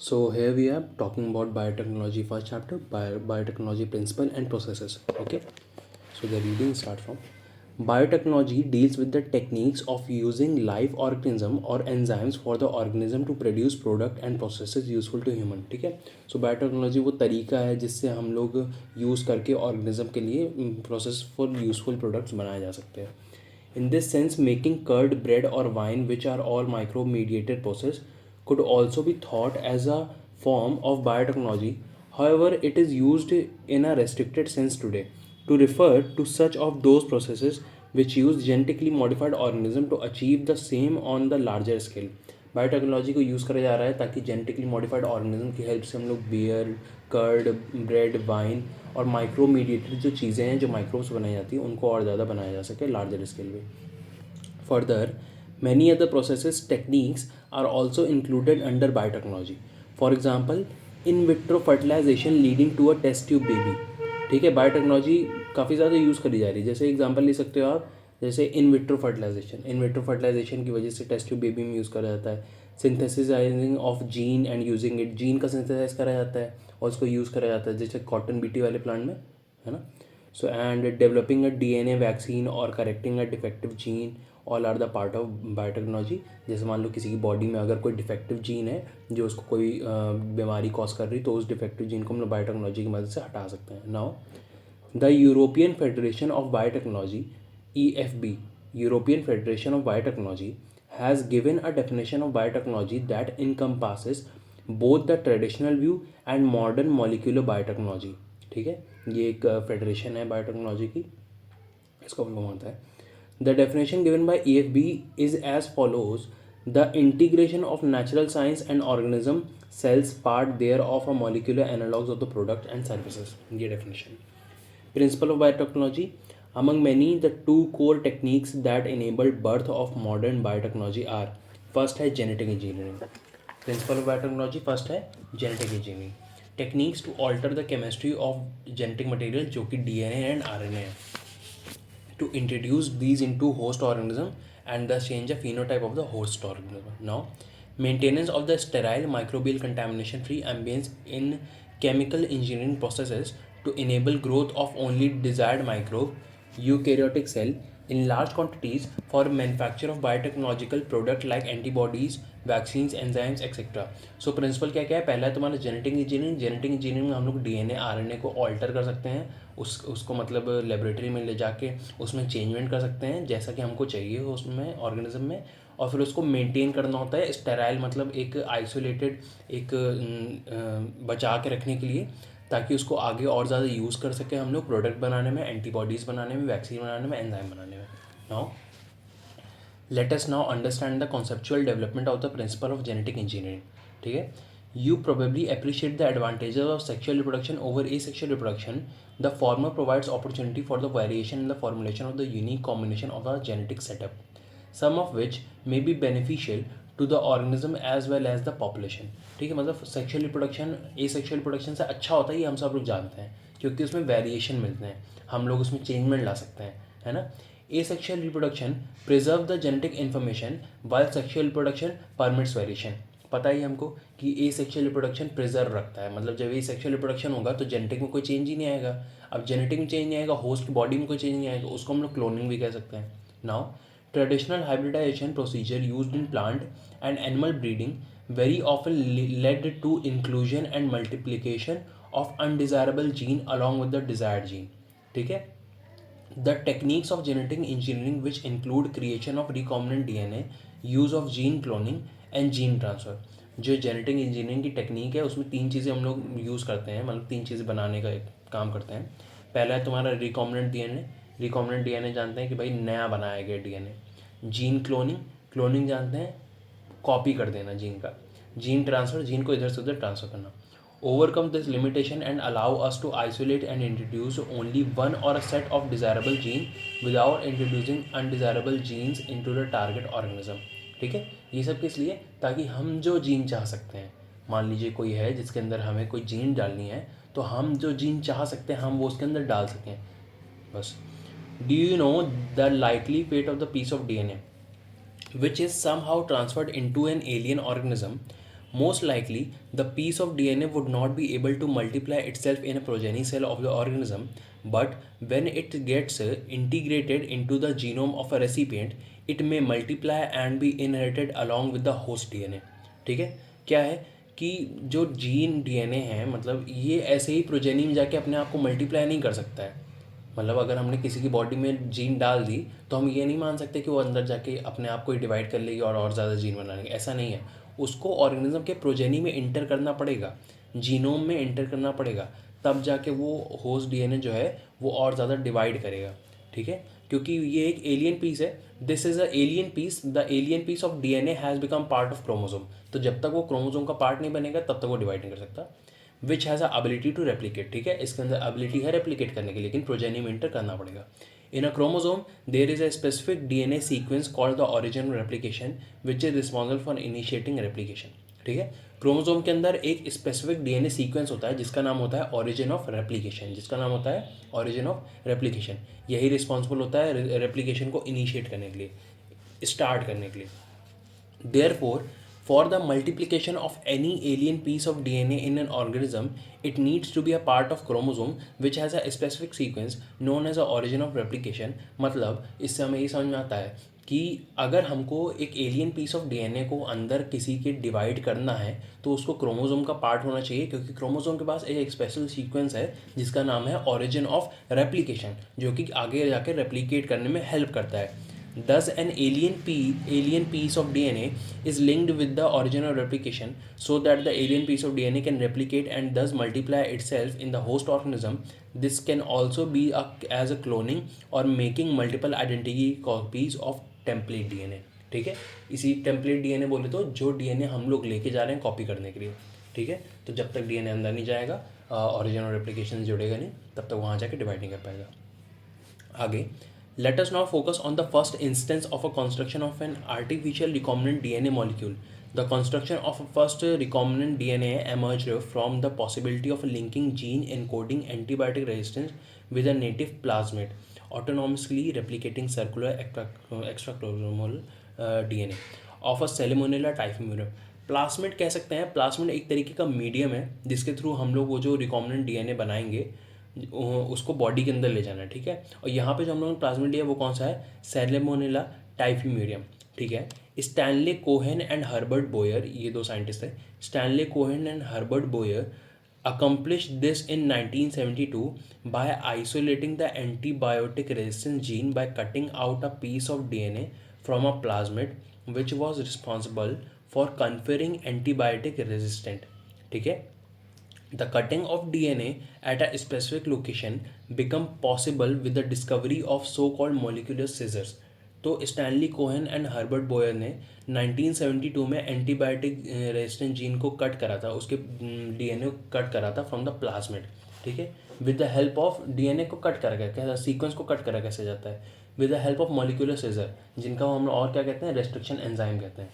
So here we are talking about biotechnology first chapter, biotechnology principle and processes. Okay, so the reading start from biotechnology deals with the techniques of using live organism or enzymes for the organism to produce product and processes useful to human. ठीक है, so biotechnology वो तरीका है जिससे हम लोग use करके organism के लिए प्रोसेस फॉर यूजफुल प्रोडक्ट्स बनाए जा सकते हैं. In this sense, making curd, bread, or wine, which are all micro mediated process, could also be thought as a form of biotechnology. However, it is used in a restricted sense today to refer to such of those processes which use genetically modified organism to achieve the same on the larger scale. Biotechnology को use करा जा रहा है ताकि genetically modified organism की help से हम लोग बियर, कर्ड, ब्रेड, वाइन और माइक्रो मीडिएटेड जो चीज़ें हैं जो माइक्रोब्स बनाई जाती हैं उनको और ज़्यादा बनाया जा सके लार्जर स्केल पे. Further, many other processes techniques are also included under biotechnology. For example, in vitro fertilization leading to a test tube baby. ठीक है, बायोटेक्नोलॉजी काफ़ी ज़्यादा यूज़ करी जा रही है. जैसे एग्जांपल ले सकते हो आप, जैसे इन विट्रो फर्टिलाइजेशन की वजह से टेस्ट ट्यूब बेबी में यूज़ करा जाता है. Synthesizing of gene and using it, gene का सिंथेसाइज करा जाता है और उसको यूज़ करा जाता है जैसे कॉटन बीटी वाले प्लांट में, है ना. So and developing a DNA vaccine और correcting a defective gene all are the part of biotechnology. जैसे मान लो किसी की बॉडी में अगर कोई डिफेक्टिव जीन है जो उसको कोई बीमारी कॉज कर रही, तो उस डिफेक्टिव जीन को हम लोग बायोटेक्नोलॉजी की मदद से हटा सकते हैं. Now the European federation of biotechnology, EFB, European Federation of Biotechnology, has given a definition of biotechnology that encompasses both the traditional view and modern molecular biotechnology. ठीक है, ये एक फेडरेशन है बायोटेक्नोलॉजी की, इसको हम लोग मानता है. The definition given by EFB is as follows: the integration of natural science and organism cells part thereof a molecular analogues of the product and services. ये definition. Principle of biotechnology. Among many, the two core techniques that enabled birth of modern biotechnology are: first है genetic engineering. Principle of biotechnology first है genetic engineering. Techniques to alter the chemistry of genetic material जो कि DNA and RNA है, to introduce these into host organism and thus change the phenotype of the host organism. Now, maintenance of the sterile microbial contamination free ambience in chemical engineering processes to enable growth of only desired microbe eukaryotic cell in large quantities for manufacture of biotechnological product like antibodies, vaccines, enzymes etcetera. So principle क्या क्या है? पहला है तुम्हारा genetic engineering. Genetic engineering में हम लोग DNA RNA को ऑल्टर कर सकते हैं, उसको मतलब लेबोरेटरी में ले जाके उसमें चेंजमेंट कर सकते हैं जैसा कि हमको चाहिए हो उसमें ऑर्गेनिज्म में, और फिर उसको मेंटेन करना होता है स्टेराइल, मतलब एक आइसोलेटेड, एक बचा के रखने के लिए, ताकि उसको आगे और ज़्यादा यूज़ कर सकें हम लोग प्रोडक्ट बनाने में, एंटीबॉडीज़ बनाने में, वैक्सीन बनाने में, एंजाइम बनाने में. Now let us now understand the conceptual development of the principle of genetic engineering. ठीक है, you probably appreciate the advantages of sexual reproduction over asexual reproduction. The former provides opportunity for the variation in the formulation of the unique combination of a genetic setup, some of which may be beneficial to the organism as well as the population. ठीक है, मतलब sexual reproduction asexual reproduction से अच्छा होता है, ये हम सब लोग जानते हैं, क्योंकि उसमें वेरिएशन मिलते हैं, हम लोग उसमें चेंजमेंट ला सकते हैं, है ना. Asexual reproduction preserve the genetic information while sexual reproduction permits variation. पता ही हमको कि asexual reproduction preserve रखता है, मतलब जब asexual reproduction होगा तो जेनेटिक में कोई चेंज ही नहीं आएगा. अब जेनेटिक में चेंज नहीं आएगा, होस्ट की बॉडी में कोई चेंज नहीं आएगा, उसको हम लोग क्लोनिंग भी कह सकते हैं. Now traditional hybridization procedure used in plant and animal breeding very often led to inclusion and multiplication of undesirable gene along with the desired gene. ठीक है, the techniques of genetic engineering, which include creation of recombinant DNA, use of gene cloning and gene transfer. जो genetic engineering की technique है उसमें तीन चीज़ें हम लोग यूज़ करते हैं, मतलब तीन चीज़ें बनाने का एक काम करते हैं. पहला है तुम्हारा रिकॉम्बिनेंट डीएनए. रिकॉम्बिनेंट डीएनए जानते हैं कि भाई नया बनाया गया डीएनए. जीन क्लोनिंग, क्लोनिंग जानते हैं कॉपी कर देना जीन का. जीन ट्रांसफ़र, जीन को इधर से उधर ट्रांसफ़र करना. Overcome this limitation and allow us to isolate and introduce only one or a set of desirable gene without introducing undesirable genes into the target organism. ठीक है, ये सब किस लिए? ताकि हम जो जीन चाह सकते हैं, मान लीजिए कोई है जिसके अंदर हमें कोई जीन डालनी है, तो हम जो जीन चाह सकते हैं हम वो उसके अंदर डाल सकें, बस. Do you know the likely fate of the piece of DNA which is somehow transferred into an alien organism most likely the piece of DNA would not be able to multiply itself in a progeny cell of the organism, but when it gets integrated into the genome of a recipient, it may multiply and be inherited along with the host DNA. ठीक है, क्या है कि जो gene DNA है, मतलब ये ऐसे ही प्रोजेनी में जाके अपने आप को मल्टीप्लाई नहीं कर सकता है। मतलब अगर हमने किसी की बॉडी में जीन डाल दी तो हम ये नहीं मान सकते कि वो अंदर जाके अपने आप को ही डिवाइड कर लेगी और ज़्यादा जीन बना लेंगे, ऐसा नहीं है। उसको ऑर्गेनिज्म के प्रोजेनी में इंटर करना पड़ेगा, जीनोम में इंटर करना पड़ेगा, तब जाके वो होस्ट डीएनए जो है वो और ज़्यादा डिवाइड करेगा। ठीक है, क्योंकि ये एक एलियन पीस है, this is a alien piece, the alien piece of DNA has become part of chromosome. तो जब तक वो क्रोमोसोम का पार्ट नहीं बनेगा तब तक वो डिवाइड नहीं कर सकता। Which has a ability to replicate, ठीक है, इसके अंदर एबिलिटी है रेप्लिकेट करने की, लेकिन प्रोजेनी में इंटर करना पड़ेगा। In a chromosome there is a specific DNA sequence called the origin replication which is responsible for initiating replication. ठीक है, क्रोमोसोम के अंदर एक स्पेसिफिक डीएनए सीक्वेंस होता है जिसका नाम होता है ओरिजिन ऑफ रेप्लिकेशन, जिसका नाम होता है ओरिजिन ऑफ रेप्लिकेशन। यही रिस्पॉन्सिबल होता है रेप्लिकेशन को इनिशिएट करने के लिए, स्टार्ट करने के लिए। Therefore, for the multiplication of any alien piece of DNA in an organism, it needs to be a part of chromosome which has a specific sequence known as a origin of replication। मतलब इससे हमें ये समझ में आता है कि अगर हमको एक एलियन पीस ऑफ डीएनए को अंदर किसी के डिवाइड करना है तो उसको क्रोमोसोम का पार्ट होना चाहिए, क्योंकि क्रोमोसोम के पास एक स्पेशल सीक्वेंस है जिसका नाम है ओरिजिन ऑफ रेप्लिकेशन, जो कि आगे जाके रेप्लिकेट करने में हेल्प करता है। Thus, an alien piece of DNA is linked with the origin of replication, so that the alien piece of DNA can replicate and thus multiply itself in the host organism. This can also be as a cloning or making multiple identity copies of template DNA। ठीक है, इसी template DNA बोले तो जो DNA हम लोग लेके जा रहे हैं कॉपी करने के लिए। ठीक है, तो जब तक डीएनए अंदर नहीं जाएगा, ऑरिजिन और रेप्लिकेशन जुड़ेगा नहीं, तब तक वहाँ जाके डिवाइड नहीं कर पाएगा। आगे, let us now focus on the first instance of a construction of an artificial recombinant DNA molecule. The construction of a first recombinant DNA emerged from the possibility of linking gene encoding antibiotic resistance with a native plasmid, autonomously replicating circular extrachromosomal DNA of a Salmonella typhimurium। Plasmid कह सकते हैं, plasmid एक तरीके का medium है जिसके through हम लोग वो जो रिकॉम्बिनेंट डीएनए बनाएंगे उसको बॉडी के अंदर ले जाना है। ठीक है, और यहाँ पे जो हम लोगों ने प्लाज्मिड लिया वो कौन सा है, सैल्मोनेला टाइफीम्यूरियम। ठीक है, Stanley Cohen and Herbert Boyer, ये दो साइंटिस्ट हैं, Stanley Cohen and Herbert Boyer accomplished this in 1972 by isolating the antibiotic resistance gene by cutting out a piece of DNA from a plasmid which was responsible for conferring antibiotic resistant। ठीक है, the cutting of DNA at a specific location become possible with the discovery of so-called molecular scissors। तो Stanley Cohen and Herbert Boyer ने 1972 में antibiotic resistant gene को cut करा था, उसके DNA को कट करा था फ्रॉम द प्लाज्मिड। ठीक है, with the help of DNA को कट करा गया, कैसा सीक्वेंस को कट करा कैसे जाता है, with the help of molecular scissor, जिनका हम और क्या कहते हैं, रेस्ट्रिक्शन एंजाइम कहते हैं।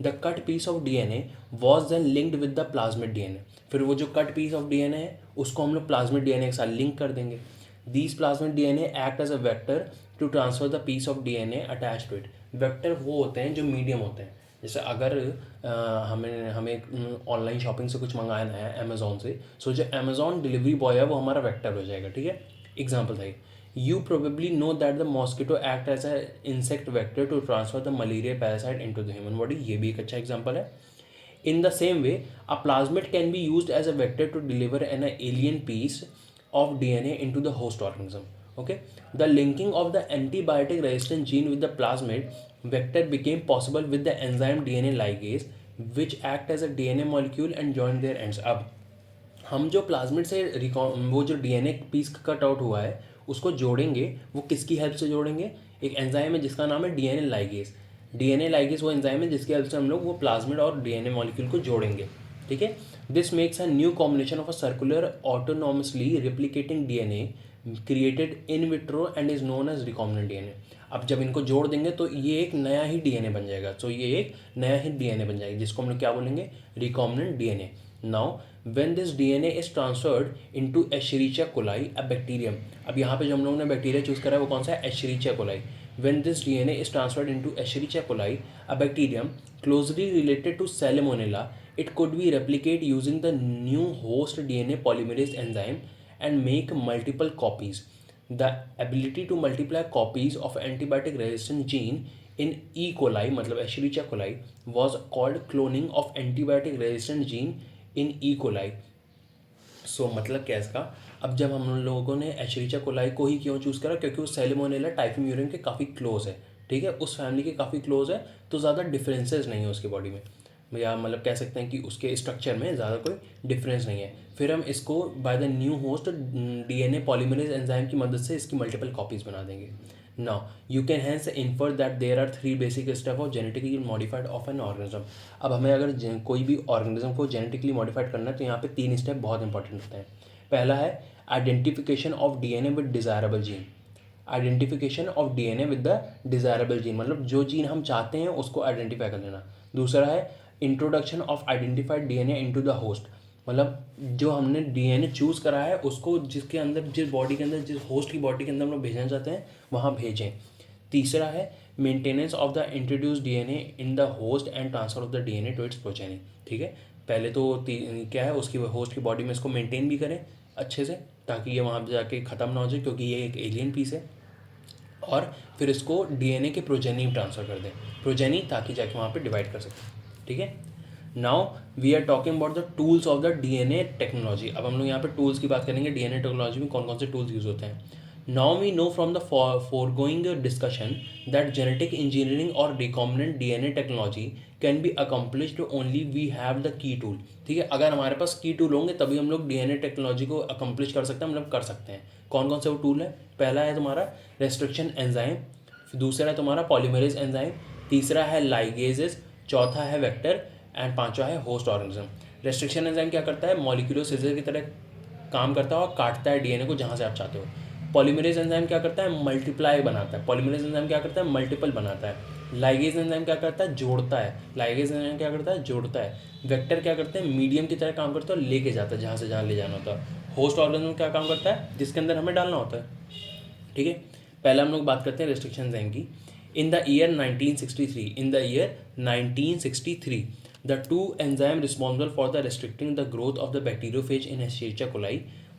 The cut piece of DNA was then linked with the plasmid DNA. फिर वो जो कट पीस ऑफ डीएनए है उसको हम लोग प्लाज्मिड डीएनए के साथ लिंक कर देंगे। These plasmid DNA act as a vector to transfer the piece of DNA attach to it. Vector वो होते हैं जो मीडियम होते हैं, जैसे अगर हमें ऑनलाइन शॉपिंग से कुछ मंगाना है अमेजोन से, सो जो अमेजोन डिलीवरी बॉय है वो हमारा वेक्टर हो जाएगा। ठीक है, एग्जाम्पल था। You probably know that the mosquito act as an insect vector to transfer the malaria parasite into the human body। ये भी एक अच्छा एग्जाम्पल है। In the same way, a plasmid can be used as a vector to deliver an alien piece of DNA into the host organism। Okay, the linking of the antibiotic resistant gene with the plasmid vector became possible with the enzyme DNA ligase, which act as a DNA molecule and join their ends। अब हम जो plasmid से वो जो DNA piece cut out हुआ है उसको जोड़ेंगे, वो किसकी हेल्प से जोड़ेंगे, एक एंजाइम है जिसका नाम है डीएनए लाइगेज। डीएनए लाइगेज वो एंजाइम है जिसकी हेल्प से हम लोग वो प्लाज्मिड और डीएनए मॉलिक्यूल को जोड़ेंगे। ठीक है, this makes a new combination of a circular autonomously replicating DNA created in vitro and is known as recombinant DNA. अब जब इनको जोड़ देंगे तो ये एक नया ही डीएनए बन जाएगा, तो ये एक नया ही डीएनए बन जाएगा जिसको हम लोग क्या बोलेंगे, recombinant DNA. Now when this DNA is transferred into Escherichia coli, a bacterium। अब यहाँ पे जो हम लोगों ने बैक्टीरिया चूज करा है वो कौन सा है, Escherichia coli। when this DNA is transferred into Escherichia coli, a bacterium closely related to Salmonella It could be replicate using the new host DNA polymerase enzyme and make multiple copies. The ability to multiply copies of antibiotic resistant gene in E. coli मतलब Escherichia coli was called cloning of antibiotic resistant gene in E. coli. मतलब क्या है इसका, अब जब हम लोगों ने एशरीचा कोलाई को ही क्यों चूज़ करा, क्योंकि वो सैलेमोनेला टाइफीम्यूरियम के काफ़ी क्लोज है, ठीक है, उस फैमिली के काफ़ी क्लोज है, तो ज़्यादा डिफरेंसेस नहीं है उसकी बॉडी में, या मतलब कह सकते हैं कि उसके स्ट्रक्चर में ज़्यादा कोई डिफरेंस नहीं है। फिर हम इसको by the new host DNA polymerase enzyme की मदद से इसकी मल्टीपल कॉपीज़ बना देंगे। Now, you can hence infer that there are 3 basic steps of genetically modified of an organism. अब हमें अगर कोई भी ऑर्गेनिज्म को जेनेटिकली मॉडिफाइड करना है तो यहाँ पे 3 स्टेप बहुत इंपॉर्टेंट होते हैं। पहला है identification of DNA with desirable gene. Identification of DNA with the desirable gene मतलब जो जीन हम चाहते हैं उसको आइडेंटिफाई कर लेना। दूसरा है introduction of identified DNA into the host, मतलब जो हमने डीएनए चूज़ करा है उसको जिसके अंदर, जिस बॉडी के अंदर, जिस होस्ट की बॉडी के अंदर हम लोग भेजना चाहते हैं वहाँ भेजें। तीसरा है maintenance of the introduce DNA in the host and transfer of the DNA to its progeny. ठीक है, पहले तो क्या है, उसकी होस्ट की बॉडी में इसको मेंटेन भी करें अच्छे से ताकि ये वहाँ जाके ख़त्म ना हो जाए, क्योंकि ये एक एलियन पीस है, और फिर इसको डीएनए के प्रोजेनी में ट्रांसफ़र कर दें, प्रोजेनी, ताकि जाके वहाँ पे डिवाइड कर सकें। ठीक है, now we are talking about the tools of the DNA technology. अब हम लोग यहाँ पे टूल्स की बात करेंगे, डीएनए टेक्नोलॉजी में कौन कौन से टूल्स यूज़ होते हैं। Now we know from the foregoing discussion that genetic engineering और recombinant DNA technology can be accomplished only we have the key tool. ठीक है, अगर हमारे पास की टूल होंगे तभी हम लोग डीएनए टेक्नोलॉजी को अकम्पलिश कर सकते हैं, मतलब कर सकते हैं। कौन कौन से वो टूल है? पहला है तुम्हारा रेस्ट्रिक्शन एंजाइम, दूसरा है तुम्हारा पॉलीमरेज एंजाइम, तीसरा है लाइगेजेस, चौथा है वेक्टर, एंड पांचवा है होस्ट ऑर्गेनिज्म। रेस्ट्रिक्शन एंजाइम क्या करता है? मॉलिक्यूलर सीजर की तरह काम करता है और काटता है डीएनए को जहाँ से आप चाहते हो। पॉलीमरेज एंजाइम क्या करता है? मल्टीप्लाई बनाता है। पॉलीमरेज एंजाइम क्या करता है? मल्टीपल बनाता है। लाइगेज एंजाइम क्या करता है? जोड़ता है। लाइगेज एंजाइम क्या करता है? जोड़ता है। वेक्टर क्या करते हैं? मीडियम की तरह काम करता है और लेके जाता है जहाँ से जहाँ ले जाना होता है। होस्ट ऑर्गेनिज्म क्या काम करता है? जिसके अंदर हमें डालना होता है। ठीक है, पहले हम लोग बात करते हैं रेस्ट्रिक्शन एंजाइम की। In the year 1963 the two enzymes responsible for the restricting the growth of the bacteriophage in Escherichia coli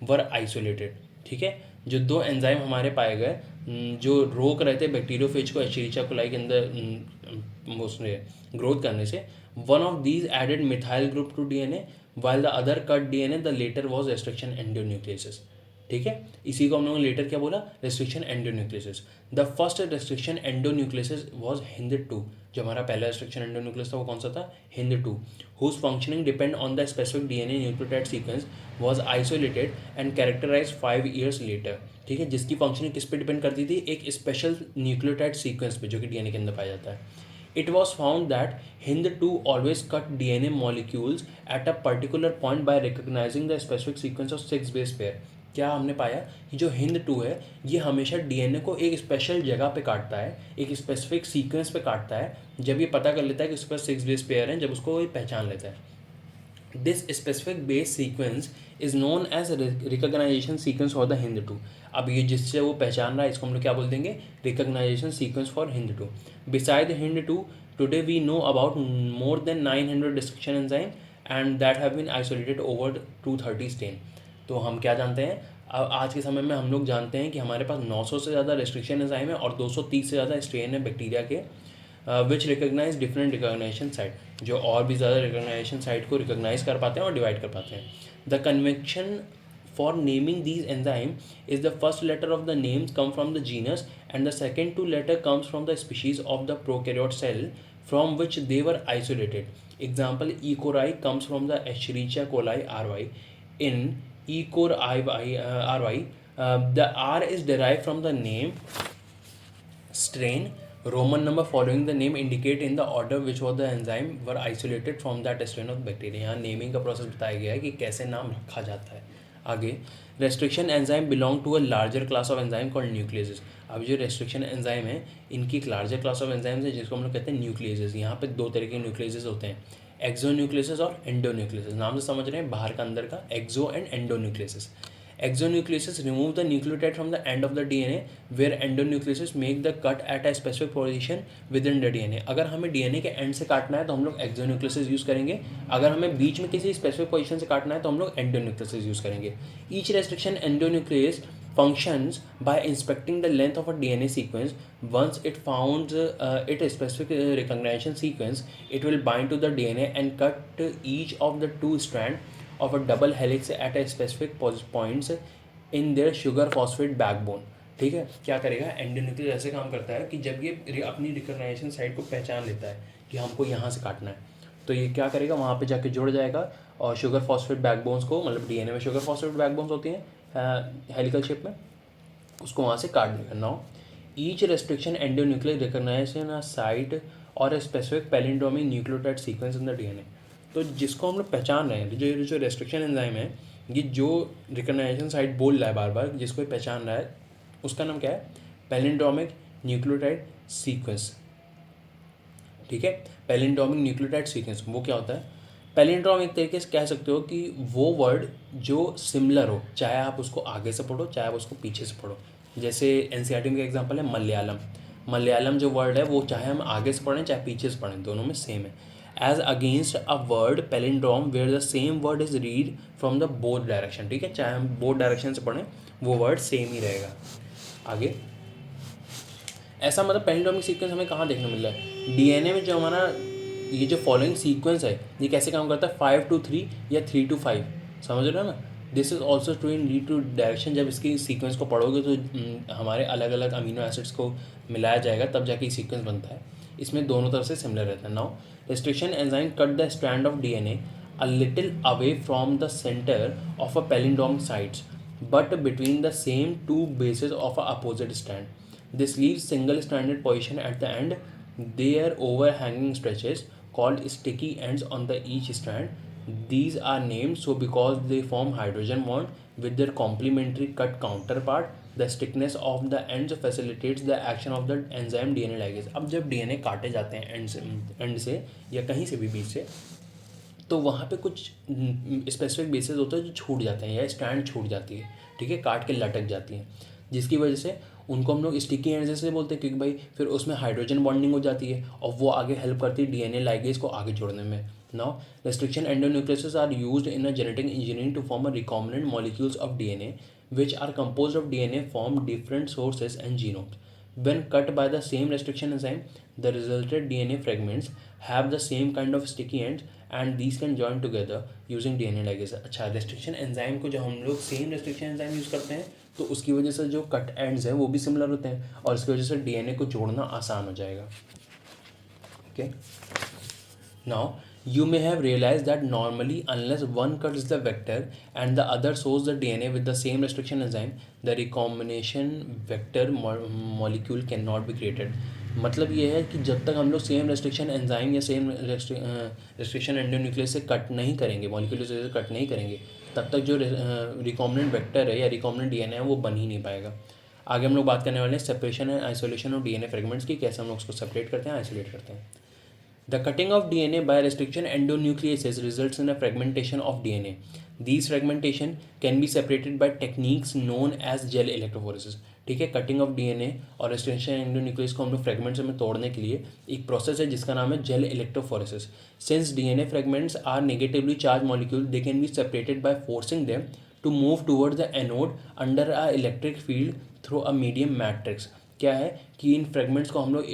were isolated। ठीक है, जो दो एंजाइम हमारे पाए गए जो रोक रहे थे बैक्टीरियोफेज को एशेरिचिया कोलाई के अंदर उसने ग्रोथ करने से, one of these added methyl group to DNA while the other cut DNA, the later was restriction endonucleases। ठीक है, इसी को हम लोगों ने लेटर क्या बोला? Restriction endonuclease. The first restriction endonuclease was HindID2। जो हमारा पहला रेस्ट्रिक्शन एंडोन्यूक्लियस था वो कौन सा था? HindID2, whose functioning depend on the specific DNA nucleotide sequence, was isolated and characterized 5 years later। ठीक है, जिसकी फंक्शनिंग किस पे डिपेंड करती थी? एक स्पेशल न्यूक्लियोटाइड सीक्वेंस पे जो कि डीएनए के अंदर पाया जाता है। It was found that HindID2 always cut DNA molecules at a particular point by recognizing the specific sequence of 6 base pair। क्या हमने पाया कि जो HindID2 है ये हमेशा डीएनए को एक स्पेशल जगह पे काटता है, एक स्पेसिफिक सीक्वेंस पे काटता है, जब ये पता कर लेता है कि उसके पास 6 बेस पेयर हैं, जब उसको ये पहचान लेता है। This specific base sequence is known as recognisation sequence for the HindID2। अब ये जिससे वो पहचान रहा है इसको हम लोग क्या बोल देंगे? Recognition sequence for HindID2। Beside HindID2 today we know about more than 900 restriction enzyme and that have been isolated over 230 strain. तो हम क्या जानते हैं? अब आज के समय में हम लोग जानते हैं कि हमारे पास 900 से ज़्यादा रेस्ट्रिक्शन एंजाइम है और 230 से ज़्यादा स्ट्रेन है बैक्टीरिया के, विच रिकॉग्नाइज डिफरेंट रिकॉग्नाइजेशन साइट, जो और भी ज़्यादा रिकॉग्नाइजेशन साइट को रिकॉग्नाइज कर पाते हैं और डिवाइड कर पाते हैं। The convention for naming these enzyme is the first letter of the names come from the genus and the second two letter comes from the species of the prokaryote cell from which they were isolated. Example, E. coli comes from the Escherichia coli RY. In E. coli RY, the R is derived from the name, strain, Roman number following the name indicate in the order which was the enzyme were isolated from that strain of bacteria। यहाँ naming का process बताया गया है कि कैसे नाम रखा जाता है। आगे, restriction enzyme belong to a larger class of enzyme called nucleases. अब जो रेस्ट्रिक्शन एंजाइम है इनकी एक लार्जर क्लास ऑफ एंजाइम्स है जिसको हम लोग कहते हैं न्यूक्लियसेस। यहाँ पे दो तरह के न्यूक्लियसेस होते हैं, एक्सो न्यूक्लियसेस और एंडो न्यूक्लियसेस। नाम से समझ रहे हैं, बाहर का अंदर का, exo and endo nucleases. Exonucleases remove the nucleotide from the end of the DNA, where endonucleases make the cut at a specific position within the DNA. अगर हमें DNA के एंड से काटना है तो हम लोग exonucleases यूज़ करेंगे, अगर हमें बीच में किसी स्पेसिफिक पोजीशन से काटना है तो हम लोग endonucleases यूज़ करेंगे. Each restriction endonuclease functions by inspecting the length of a DNA sequence. Once it founds it a specific recognition sequence, it will bind to the DNA and cut each of the two strands of a double helix at a specific points in their sugar phosphate backbone. ठीक है, क्या करेगा endonuclease ऐसे काम करता है कि जब ये अपनी रिकॉग्नाइजेशन साइट को पहचान लेता है कि हमको यहाँ से काटना है, तो ये क्या करेगा वहाँ पे जाके जुड़ जाएगा और शुगर फॉस्फेट बैकबोन्स को, मतलब डीएनए में शुगर फॉस्फेट बैकबोन्स होती हैं हेलिकल शेप में, उसको वहाँ से काट देगा. नाउ ईच रेस्ट्रिक्शन एंडोन्यूक्लियर रिकॉग्नाइजेशन अ साइट और a specific palindromic nucleotide sequence in the DNA. तो जिसको हम लोग पहचान रहे हैं, जो रेस्ट्रिक्शन एंजाइम है, ये जो रिकॉग्नाइजेशन साइट बोल रहा है बार बार, जिसको पहचान रहा है, उसका नाम क्या है, पैलिंड्रोमिक न्यूक्लियोटाइड सीक्वेंस. ठीक है, पैलिंड्रोमिक न्यूक्लियोटाइड सीक्वेंस वो क्या होता है. पैलिंड्रोम एक तरीके से कह सकते हो कि वो वर्ड जो सिमिलर हो, चाहे आप उसको आगे से पढ़ो चाहे आप उसको पीछे से पढ़ो. जैसे एनसीईआरटी में का एग्जांपल है मलयालम. मलयालम जो वर्ड है वो चाहे हम आगे से पढ़ें चाहे पीछे से पढ़ें, दोनों में सेम है. As against a word palindrome where the same word is read from the both direction. ठीक है, चाहे हम बोथ डायरेक्शन से पढ़ें वो वर्ड सेम ही रहेगा. आगे ऐसा मतलब पैलिंड्रोमिक सीक्वेंस हमें कहाँ देखने मिल रहा है, डीएनए में. जो हमारा ये जो फॉलोइंग सीक्वेंस है ये कैसे काम करता है, 5 to 3 या 3 to 5, समझ रहे हो ना. This is also true in read two direction. जब इसकी सीक्वेंस को पढ़ोगे तो हमारे अलग अलग अमीनो एसिड्स को मिलाया जाएगा तब जाके सीक्वेंस बनता है. इसमें दोनों तरफ से सिमिलर रहता है. Now restriction enzyme cut the strand of DNA a little away from the center of a palindrome sites, but between the same two bases of a opposite strand. This leaves single-stranded position at the end. There overhanging stretches called sticky ends on the each strand. These are named so because they form hydrogen bond with their complementary cut counterpart. The thickness of the ends facilitates the action of the enzyme DNA ligase. अब जब DNA काटे जाते हैं and से या कहीं से भी बीच से, तो वहाँ पे कुछ स्पेसिफिक बेसेस होते हैं जो छूट जाते हैं या स्ट्रैंड छूट जाती है. ठीक है, काट के लटक जाती हैं, जिसकी वजह से उनको हम लोग स्टिकी एंड्स जैसे बोलते हैं, क्योंकि भाई फिर उसमें हाइड्रोजन बॉन्डिंग हो जाती है और वो आगे हेल्प करती है डीएनए लाइगेज को आगे जोड़ने में. Now restriction endonucleases are used in a genetic engineering to form a recombinant molecules of DNA which are composed of DNA from different sources and genomes. When cut by the same restriction enzyme, the resulted DNA fragments have the same kind of sticky ends and these can join together using DNA ligase. अच्छा, restriction enzyme को जब हम लोग same restriction enzyme use करते हैं तो उसकी वजह से जो कट एंड्स हैं वो भी सिमिलर होते हैं और इसकी वजह से डीएनए को जोड़ना आसान हो जाएगा. Okay, now you may have realized that normally unless one cuts the vector and the other sews the DNA with the same restriction enzyme, the recombination vector molecule cannot be created. मतलब ये है कि जब तक हम लोग same restriction enzyme या same restriction endonuclease से कट नहीं करेंगे, मॉलिक्यूल से कट नहीं करेंगे, तब तक जो रिकॉम्बिनेंट वेक्टर है या रिकॉम्बिनेंट डीएनए है वो बन ही नहीं पाएगा. आगे हम लोग बात करने वाले हैं separation and isolation of DNA fragments की, कैसे हम लोग उसको सेपरेट करते हैं, आइसोलेट करते हैं. The cutting of DNA by restriction endonucleases results in a fragmentation of DNA. These fragmentation can be separated by techniques known as gel electrophoresis. ठीक है, कटिंग ऑफ डीएनए और रेस्ट्रिक्शन एंडोन्यूक्लियस को हम लोग फ्रेगमेंट्स में तोड़ने के लिए एक प्रोसेस है जिसका नाम है gel electrophoresis. Since DNA fragments are negatively charge molecule, they can be separated by forcing them to move towards the anode under a electric field through a medium matrix. क्या है कि इन फ्रेगमेंट्स को हम लोग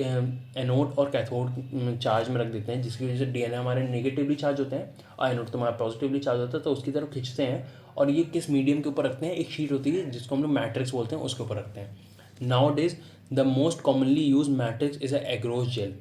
एनोड और cathode charge में रख देते हैं, जिसकी वजह से डीएनए हमारे नेगेटिवली चार्ज होते हैं और एनोड तो हमारा पॉजिटिवली चार्ज होता है, तो उसकी तरफ खींचते हैं. और ये किस मीडियम के ऊपर रखते हैं, एक शीट होती है जिसको हम लोग मैट्रिक्स बोलते हैं, उसके ऊपर रखते हैं. Now days the most commonly use matrix is agarose gel.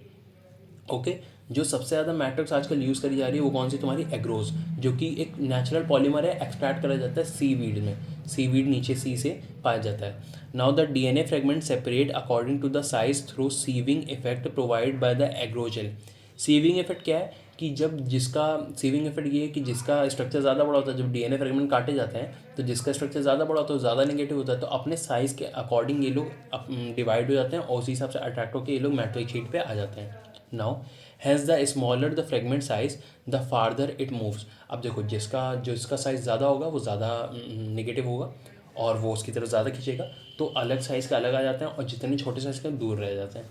Okay, जो सबसे ज़्यादा मैट्रिक्स आजकल यूज़ करी जा रही है वो कौन सी, तुम्हारी एग्रोज, जो कि एक नेचुरल पॉलीमर है, एक्सट्रैक्ट करा जाता है सीवीड में. सीवीड नीचे सी से पाया जाता है. Now the DNA fragment separate according to the size through sieving effect provide by the agarose gel. Sieving effect क्या है कि जब जिसका सीविंग इफेक्ट ये है कि जिसका स्ट्रक्चर ज़्यादा बड़ा होता है, जब डीएनए फ्रेगमेंट काटे जाते हैं तो जिसका स्ट्रक्चर ज़्यादा बड़ा होता है, ज़्यादा नेगेटिव होता है, तो अपने साइज़ के अकॉर्डिंग ये लोग डिवाइड हो जाते हैं और उसी हिसाब से अट्रैक्ट होकर ये लोग मैट्रिक शीट पे आ जाते हैं. Now has the smaller the fragment size the farther it moves. अब देखो जिसका साइज़ ज़्यादा होगा वो ज़्यादा नेगेटिव होगा और वो उसकी तरफ ज़्यादा खींचेगा तो अलग साइज़ का अलग आ जाते हैं और जितने छोटे साइज़ का दूर रह जाते हैं.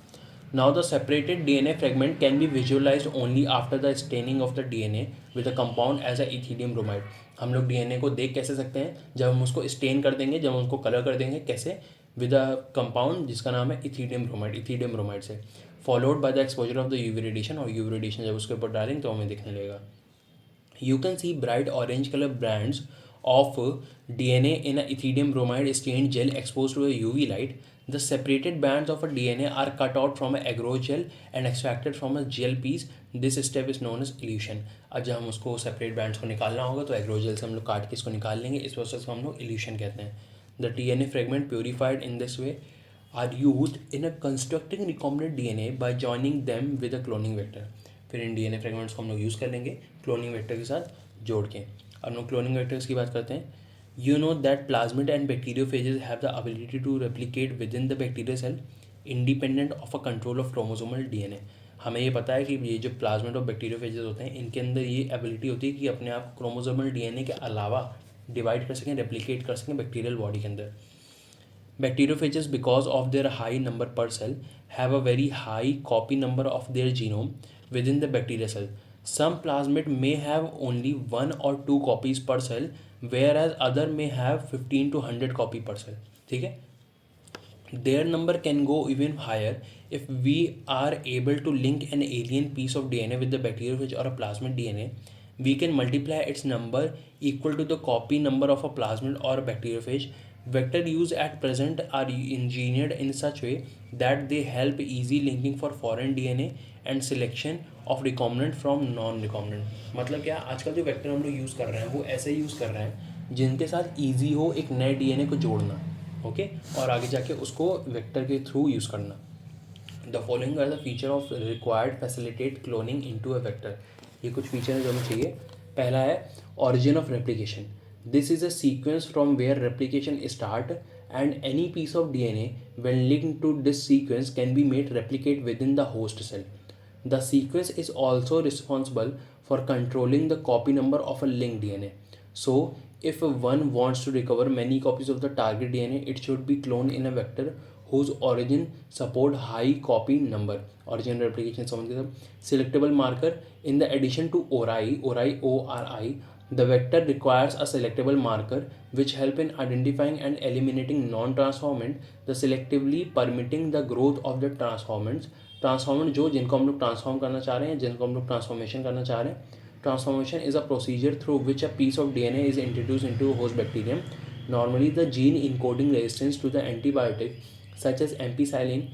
Now the separated DNA fragment can be visualized only after the staining of the DNA with a compound as a ethidium bromide. हम लोग DNA को देख कैसे सकते हैं? जब हम उसको स्टेन कर देंगे, जब हम उसको कलर कर देंगे. कैसे? विद अ कंपाउंड जिसका नाम है इथीडियम ब्रोमाइड से, followed by the exposure of the UV radiation. और यूवी रेडिएशन जब उसके ऊपर डालेंगे तो हमें दिखने लगेगा. You can see bright orange color bands of DNA in a ethidium bromide stained gel exposed to a UV light. The separated bands of a DNA are cut out from a aerogel and extracted from a gel piece. This step is known as elution. अब जब हम उसको separate bands को निकालना होगा तो एग्रोजेल से हम लोग काट के इसको निकाल लेंगे. इस प्रोसेस को हम लोग इल्यूशन कहते हैं. The DNA fragment purified in this way are used in a constructing recombinant DNA by joining them with a cloning vector. फिर इन DNA फ्रेगमेंट्स को हम लोग यूज़ कर लेंगे क्लोनिंग वेक्टर के साथ जोड़ के. अब हम लोग क्लोनिंग वेक्टर्स की बात करते हैं. You know that plasmid and bacteriophages have the ability to replicate within the bacterial cell independent of a control of chromosomal DNA. हमें ये पता है कि ये जो प्लाज्मिड और बैक्टीरियोफेजेस होते हैं इनके अंदर ये एबिलिटी होती है कि अपने आप क्रोमोसोमल DNA के अलावा डिवाइड कर सकें, रेप्लिकेट कर सकें बैक्टीरियल बॉडी के अंदर. Bacteriophages, because of their high number per cell, have a very high copy number of their genome within the bacterial cell. Some plasmid may have only 1 or 2 copies per cell, whereas other may have 15 to 100 copy per cell. ठीक है. Their number can go even higher if we are able to link an alien piece of DNA with the bacteriophage or a plasmid DNA. We can multiply its number equal to the copy number of a plasmid or a bacteriophage. Vector used at present are engineered in such way that they help easy linking for foreign DNA and selection of recombinant from non-recombinant. मतलब क्या, आजकल जो vector हम लोग use कर रहे हैं वो ऐसे यूज़ कर रहे हैं जिनके साथ ईजी हो एक नए DNA को जोड़ना. ओके, और आगे जाके उसको वेक्टर के थ्रू यूज़ करना. The following are the feature of required facilitate cloning into a vector. ये कुछ फीचर हैं जो हमें चाहिए. पहला है origin of replication. This is a sequence from where replication start and any piece of DNA when linked to this sequence can be made replicate within the host cell. The sequence is also responsible for controlling the copy number of a linked DNA. So, if one wants to recover many copies of the target DNA, it should be cloned in a vector whose origin support high copy number. Origin replication समझ गए सब. Selectable marker. In the addition to ORI, the vector requires a selectable marker which help in identifying and eliminating non-transformant, the selectively permitting the growth of the transformants. Transformant जो जिनको हम लोग transform करना चाह रहे हैं, जिनको हम लोग ट्रांसफॉर्मेशन करना चाह रहे हैं. Transformation is a procedure through which a piece of DNA is introduce into host bacterium. Normally, the gene encoding resistance to the antibiotic such as ampicillin,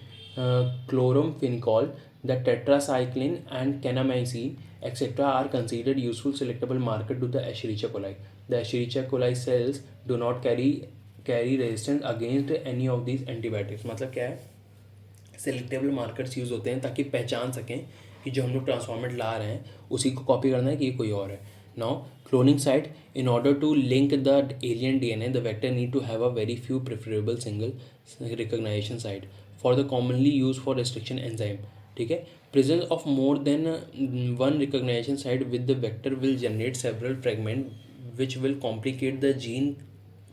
chloramphenicol, the tetracycline and kanamycin, etc. are considered useful selectable marker to the Escherichia coli. The Escherichia coli cells do not carry resistance against any of these antibiotics. मतलब क्या है, selectable markers use होते हैं ताकि पहचान सकें कि जो हम लोग ट्रांसफॉर्मेट ला रहे हैं उसी को कॉपी करना है कि ये कोई और है. Now cloning site. In order to link the alien DNA, the vector need to have a very few preferable single recognition site for the commonly used for restriction enzyme. ठीक है. Presence of more than one recognition site with the vector will generate several fragments which will complicate the gene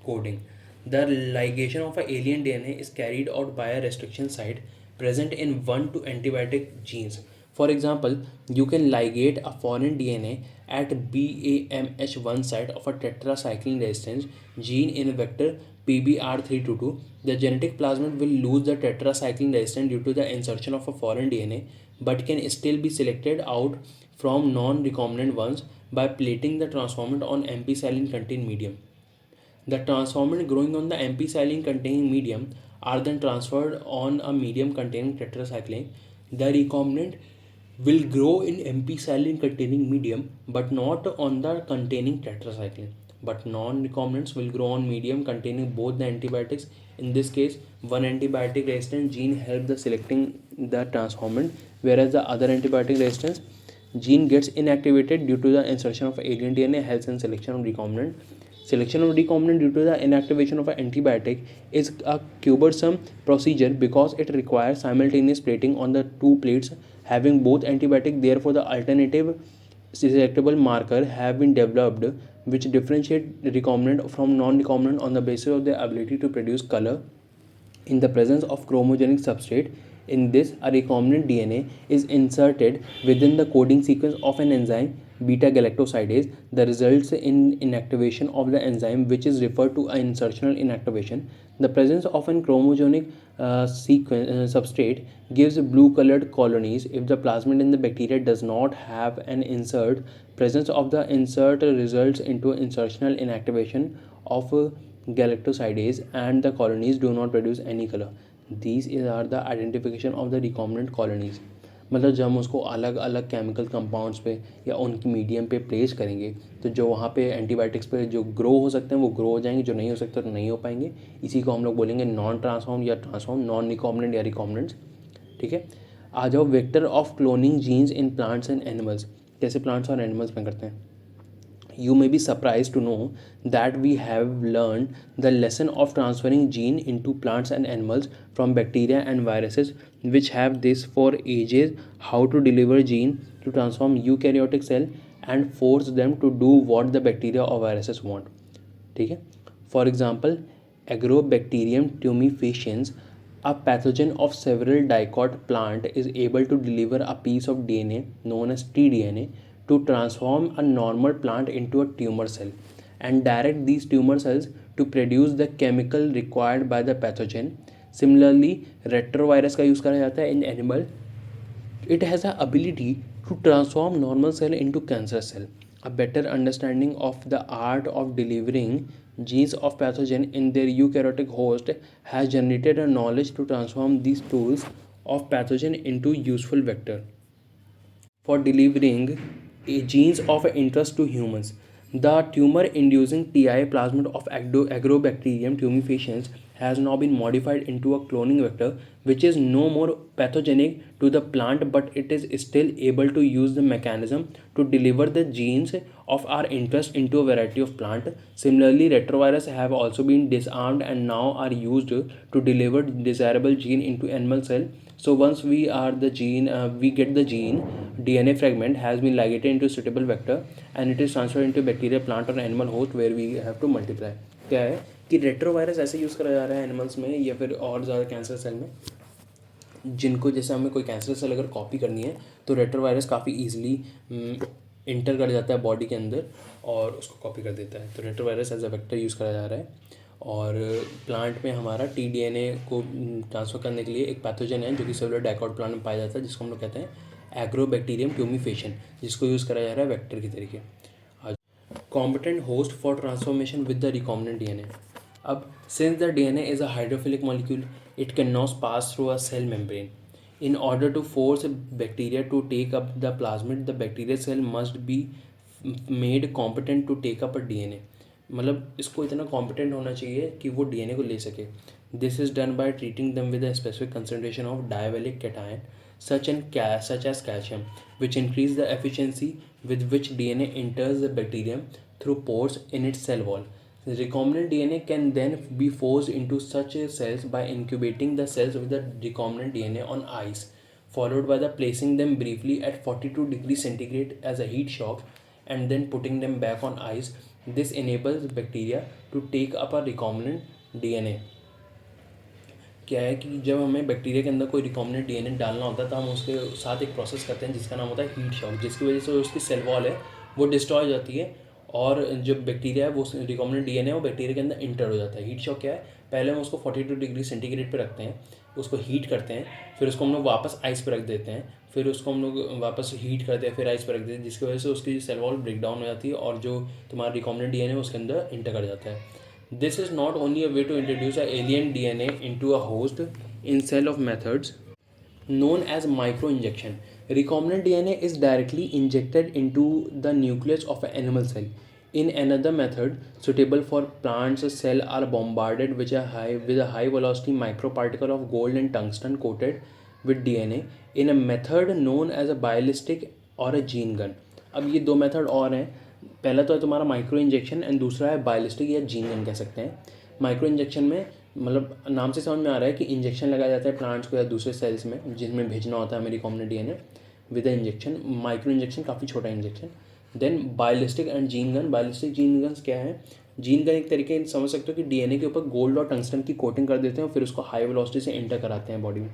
coding. The ligation of an alien DNA is carried out by a restriction site present in one to antibiotic genes. For example, you can ligate a foreign DNA at BAMH1 site of a tetracycline resistance gene in vector PBR322. The genetic plasmid will lose the tetracycline resistance due to the insertion of a foreign DNA, but can still be selected out from non-recombinant ones by plating the transformant on ampicillin containing medium. The transformant growing on the ampicillin containing medium are then transferred on a medium containing tetracycline. The recombinant will grow in ampicillin containing medium but not on the containing tetracycline. But non-recombinants will grow on medium containing both the antibiotics. In this case, one antibiotic resistant gene helps the selecting the transformant, whereas the other antibiotic resistance gene gets inactivated due to the insertion of alien DNA helps in selection of recombinant. Selection of recombinant due to the inactivation of an antibiotic is a cumbersome procedure because it requires simultaneous plating on the two plates having both antibiotic. Therefore, the alternative selectable marker have been developed which differentiate recombinant from non-recombinant on the basis of their ability to produce color in the presence of chromogenic substrate. In this, a recombinant DNA is inserted within the coding sequence of an enzyme beta galactosidase. The results in inactivation of the enzyme, which is referred to as insertional inactivation. The presence of an chromogenic substrate gives blue colored colonies. If the plasmid in the bacteria does not have an insert, presence of the insert results into insertional inactivation of galactosidase and the colonies do not produce any color. These are the identification of the recombinant colonies. मतलब जब हम उसको अलग अलग chemical compounds पे या उनकी medium पे प्लेस करेंगे तो जो वहाँ पे एंटीबायोटिक्स पे जो ग्रो हो सकते हैं वो ग्रो हो जाएंगे, जो नहीं हो सकते तो नहीं हो पाएंगे. इसी को हम लोग बोलेंगे नॉन ट्रांसफॉर्म या ट्रांसफॉर्म, नॉन रिकॉम्बिनेंट या रिकॉम्बिनेंट्स. ठीक है. आ जाओ vector of cloning genes in plants and animals. कैसे प्लांट्स और एनिमल्स में करते हैं. You may be surprised to know that we have learned the lesson of transferring gene into plants and animals from bacteria and viruses which have this for ages, how to deliver gene to transform eukaryotic cell and force them to do what the bacteria or viruses want. ठीक है. For example, Agrobacterium tumefaciens, a pathogen of several dicot plant, is able to deliver a piece of DNA known as tDNA to transform a normal plant into a tumor cell and direct these tumor cells to produce the chemical required by the pathogen. Similarly, retrovirus का use करा जाता है in animal. It has the ability to transform normal cell into cancer cell. A better understanding of the art of delivering genes of pathogen in their eukaryotic host has generated a knowledge to transform these tools of pathogen into useful vector for delivering genes of interest to humans. The tumor-inducing TI plasmid of Agrobacterium tumefaciens has now been modified into a cloning vector which is no more pathogenic to the plant, but it is still able to use the mechanism to deliver the genes of our interest into a variety of plant. Similarly, retrovirus have also been disarmed and now are used to deliver desirable gene into animal cell. So once we are the gene, we get the gene, DNA fragment has been ligated into suitable vector and it is transferred into bacteria, plant or animal host where we have to multiply. क्या है कि retrovirus ऐसे use करा जा रहा है animals में या फिर और ज़्यादा कैंसर सेल में जिनको जैसे हमें कोई कैंसर सेल अगर कॉपी करनी है तो रेट्रोवायरस काफ़ी ईजिली इंटर कर जाता है बॉडी के अंदर और उसको कॉपी कर देता है. तो retrovirus as a vector use करा जा रहा है. और प्लांट में हमारा tDNA को ट्रांसफ़र करने के लिए एक पैथोजन है जो कि सेलुलर डाइकॉट प्लांट में पाया जाता है जिसको हम लोग कहते हैं एग्रोबैक्टीरियम ट्यूमीफेशियन, जिसको यूज़ करा जा रहा है वेक्टर के तरीके. Competent host for transformation with the recombinant DNA. अब since the DNA is a hydrophilic molecule, it cannot pass through a cell membrane. In order to force bacteria to take up the plasmid, the bacterial cell must be made competent to take up a DNA. मतलब इसको इतना competent होना चाहिए कि वो DNA को ले सके. This is done by treating them with a specific concentration of divallic cation such as calcium, which increase the efficiency with which DNA enters the bacterium through pores in its cell wall. The recombinant DNA can then be forced into such cells by incubating the cells with the recombinant DNA on ice, followed by the placing them briefly at 42 degrees centigrade as a heat shock and then putting them back on ice. This enables bacteria to take up a recombinant DNA. क्या है कि जब हमें bacteria के अंदर कोई recombinant DNA डालना होता है तो हम उसके साथ एक प्रोसेस करते हैं जिसका नाम होता है हीट शॉक, जिसकी वजह से उसकी सेल वॉल है वो डिस्ट्रॉय हो जाती है और जो बैक्टीरिया है वो रिकॉम्बिनेंट डीएनए वो बैक्टीरिया के अंदर इंटर हो जाता है. हीट शॉक क्या है, पहले हम उसको 42 डिग्री सेंटीग्रेड पे रखते हैं, उसको हीट करते हैं, फिर उसको हम लोग वापस आइस पर रख देते हैं, फिर उसको हम लोग वापस हीट करते हैं, फिर आइस पर रख देते हैं, जिसकी वजह से उसकी सेल वॉल ब्रेक डाउन हो जाती है और जो तुम्हारा रिकॉम्बिनेंट डीएनए है उसके अंदर इंटर कर जाता है. This is not only a way to introduce a alien DNA into a host in cell of methods known as microinjection. Recombinant DNA is directly injected into the nucleus of an animal cell. In another method suitable for plants, cells are bombarded with a high velocity microparticle of gold and tungsten coated with DNA in a method known as a ballistic or a gene gun. अब ये दो method और हैं. पहला तो है तुम्हारा micro injection and दूसरा है बायोलिस्टिक या जीन गन कह सकते हैं. माइक्रो इंजेक्शन में मतलब नाम से समझ में आ रहा है कि इंजेक्शन लगाया जाता है प्लांट्स को या दूसरे सेल्स में जिनमें भेजना होता है हमें recombinant DNA. With injection, microinjection काफ़ी छोटा injection. Then biolistic and gene gun. Biolistic gene guns क्या है? जीन गन एक तरीके समझ सकते हो कि डीएनए के ऊपर गोल्ड और टंगस्टन की कोटिंग कर देते हैं और फिर उसको हाई वेलोसिटी से एंटर कराते हैं बॉडी में.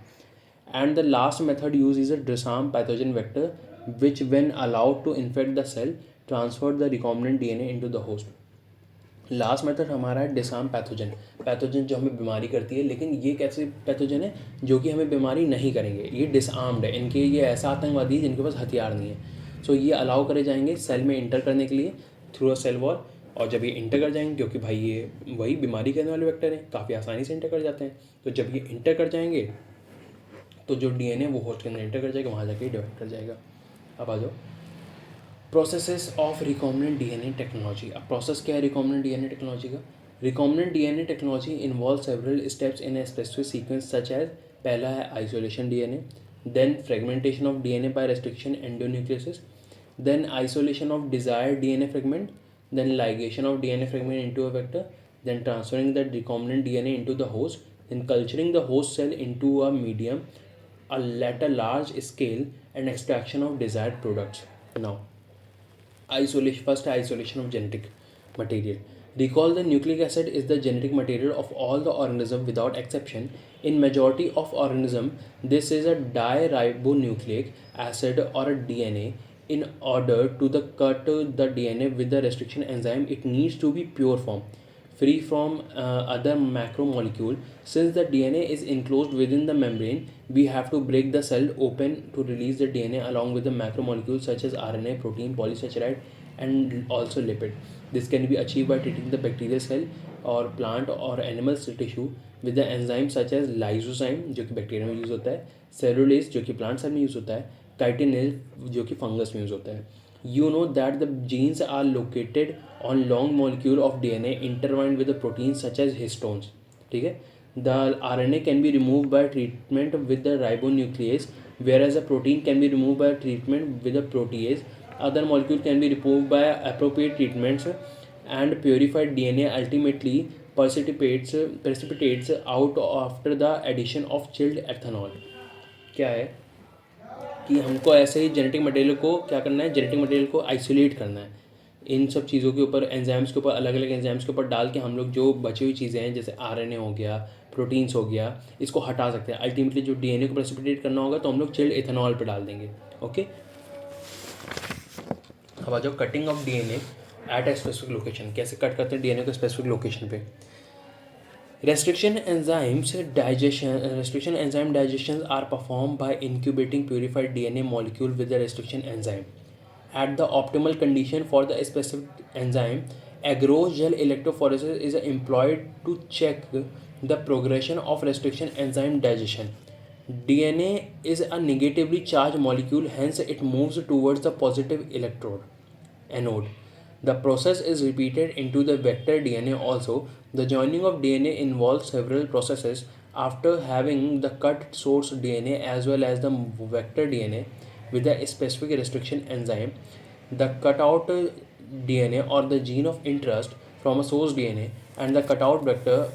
And the last method used is a disarm pathogen vector, which, when allowed to infect the cell, transfer the recombinant DNA into the host. Last method हमारा है डिसआर्म पैथोजन. पैथोजन जो हमें बीमारी करती है, लेकिन ये कैसे पैथोजन है जो कि हमें बीमारी नहीं करेंगे. ये डिसआर्म्ड है, इनके ये ऐसा आतंकवादी है जिनके पास हथियार नहीं है. सो ये अलाउ करे जाएंगे सेल में इंटर करने के लिए थ्रू अ सेल वॉल. और जब ये इंटर कर जाएंगे, क्योंकि भाई ये वही बीमारी करने वाले वेक्टर हैं, काफ़ी आसानी से इंटर कर जाते हैं, तो जब ये इंटर कर जाएंगे तो जो डीएनए वो होस्ट के अंदर इंटर कर जाएगा, वहाँ जाके डिवाइड कर जाएगा. अब आ जाओ processes of recombinant DNA technology. अब प्रोसेस क्या है रिकॉम्बिनेंट डीएनए टेक्नोलॉजी का? Recombinant DNA technology involve several steps in a specific sequence such as. पहला है isolation DNA, then fragmentation of DNA by restriction endonucleases, then isolation of desired DNA fragment, then ligation of DNA fragment into a vector, then transferring the recombinant DNA into the host, then culturing the host cell into a medium at a large scale and extraction of desired products. Now, isolation of genetic material. Recall the nucleic acid is the genetic material of all the organism without exception. In majority of organism, this is a diribonucleic acid or a DNA. In order to cut the DNA with the restriction enzyme, it needs to be pure form, free from other macromolecule. Since the DNA is enclosed within the membrane, we have to break the cell open to release the DNA along with the macromolecules such as RNA, protein, polysaccharide, and also lipid. This can be achieved by treating the bacterial cell or plant or animal tissue with the enzymes such as lysozyme, जो कि bacteria में use होता है, cellulase, जो कि plant cell में use होता है, काइटिनिल, जो कि फंगस में यूज़ होता है. You know that the genes are located on long molecule of DNA intertwined with the proteins such as histones. ठीक है. The RNA can be removed by treatment with the ribonuclease, whereas a protein can be removed by treatment with a protease. Other molecule can be removed by appropriate treatments, and purified DNA ultimately precipitates out after the addition of chilled ethanol. क्या है कि हमको ऐसे ही genetic material को क्या करना है, genetic material को आइसोलेट करना है. इन सब चीज़ों के ऊपर, एंजाइम्स के ऊपर, अलग अलग एंजाइम्स के ऊपर डाल के हम लोग जो बची हुई चीज़ें हैं जैसे आरएनए हो गया, प्रोटीन्स हो गया, इसको हटा सकते हैं. अल्टीमेटली जो डीएनए को प्रेसिपिटेट करना होगा तो हम लोग चिल्ड इथेनॉल पे डाल देंगे. ओके. अब आ जाओ cutting of DNA at a specific location. कैसे कट करते हैं डीएनए को स्पेसिफिक लोकेशन पे? Restriction enzyme digestions are performed by incubating purified DNA molecule with the restriction enzyme. At the optimal condition for the specific enzyme, agarose gel electrophoresis is employed to check the progression of restriction enzyme digestion. DNA is a negatively charged molecule, hence it moves towards the positive anode. The process is repeated into the vector DNA also. The joining of DNA involves several processes. After having the cut source DNA as well as the vector DNA with a specific restriction enzyme, the cutout DNA or the gene of interest from a source DNA and the cutout vector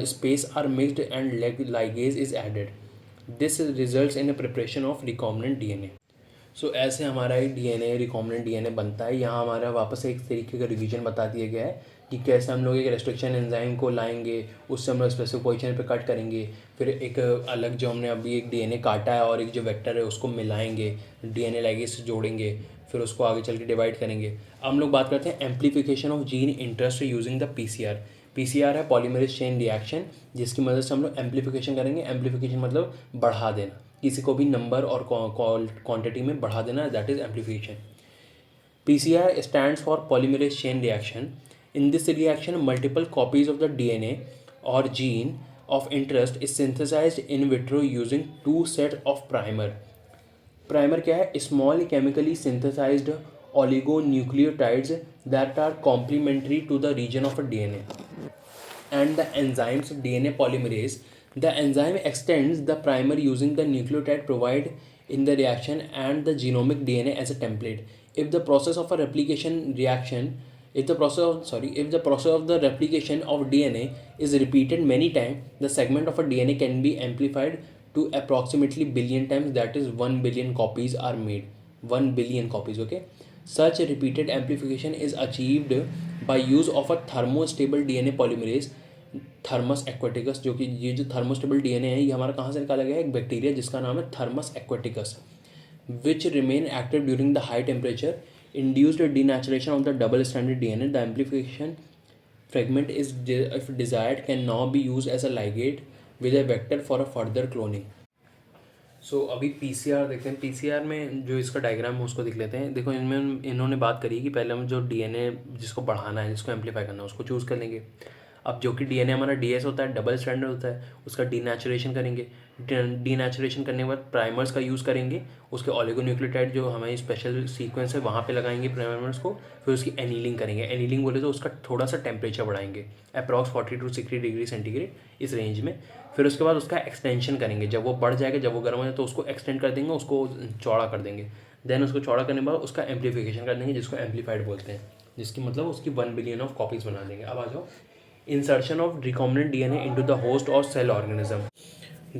space are mixed and ligase is added. This results in a preparation of recombinant DNA. सो ऐसे हमारा एक DNA recombinant DNA बनता है. यहाँ हमारा वापस एक तरीके का रिवीजन बता दिया गया है कि कैसे हम लोग एक रेस्ट्रिक्शन एंजाइम को लाएंगे, उससे हम लोग स्पेसिफिक पोजीशन पे कट करेंगे, फिर एक अलग जो हमने अभी एक डीएनए काटा है और एक जो वेक्टर है उसको मिलाएंगे, डीएनए लाइगेज से जोड़ेंगे, फिर उसको आगे चल के डिवाइड करेंगे. अब हम लोग बात करते हैं amplification of gene interest using the PCR. PCR है पॉलीमरेज चेन रिएक्शन, जिसकी मदद से हम लोग एम्प्लीफिकेशन करेंगे. एम्प्लीफिकेशन मतलब बढ़ा देना, किसी को भी नंबर और क्वांटिटी में बढ़ा देना, that is amplification. PCR stands for polymerase chain reaction. In this reaction multiple copies of the DNA और gene of interest is synthesized in vitro using two sets of primer. Primer क्या है? Small chemically synthesized oligonucleotides that are complementary to the region of a DNA. And the enzymes DNA polymerase. The enzyme extends the primer using the nucleotide provided in the reaction and the genomic DNA as a template. If the process of a replication reaction if the process of the replication of DNA is repeated many times, the segment of a DNA can be amplified to approximately billion times, that is 1 billion copies are made. 1 billion copies, okay. Such repeated amplification is achieved by use of a thermostable DNA polymerase, Thermus aquaticus, जो कि ये जो thermostable DNA है ये हमारा कहाँ से निकाला गया है, एक बैक्टीरिया जिसका नाम है Thermus aquaticus, which remain active during the high temperature, induced denaturation of the double stranded DNA. The amplification fragment is, if desired, can now be used as a ligate with a vector for a further cloning. सो अभी PCR देखते हैं। PCR में जो इसका diagram है उसको देख लेते हैं। देखो इनमें इन्होंने बात करी कि पहले हम जो डीएनए जिसको बढ़ाना है, जिसको एम्पलीफाई करना है, उसको चूज़ कर लेंगे। अब जो कि डीएनए हमारा डीएस होता है, डबल स्ट्रैंडर्ड होता है, उसका डीनेचुरेशन करेंगे। डीनेचुरेशन करने के बाद प्राइमर्स का यूज़ करेंगे, उसके ओलिगोन्यूक्लियोटाइड जो हमारी स्पेशल सीक्वेंस है वहाँ पे लगाएंगे प्राइमर्स को, फिर उसकी एनीलिंग करेंगे। एनीलिंग बोले तो उसका थोड़ा सा टेम्परेचर बढ़ाएंगे, अप्रॉक्स 40 to 60 डिग्री सेंटीग्रेड इस रेंज में। फिर उसके बाद उसका एक्सटेंशन करेंगे, जब वो बढ़ जाएगा, जब वो गर्म हो जाए तो उसको एक्सटेंड कर देंगे, उसको चौड़ा कर देंगे। देन उसको चौड़ा करने के बाद उसका एम्पलीफिकेशन कर देंगे, जिसको एम्पलीफाइड बोलते हैं, जिसकी मतलब उसकी 1 बिलियन ऑफ कॉपीज़ बना देंगे। अब आ जाओ insertion of recombinant DNA into the host or cell organism.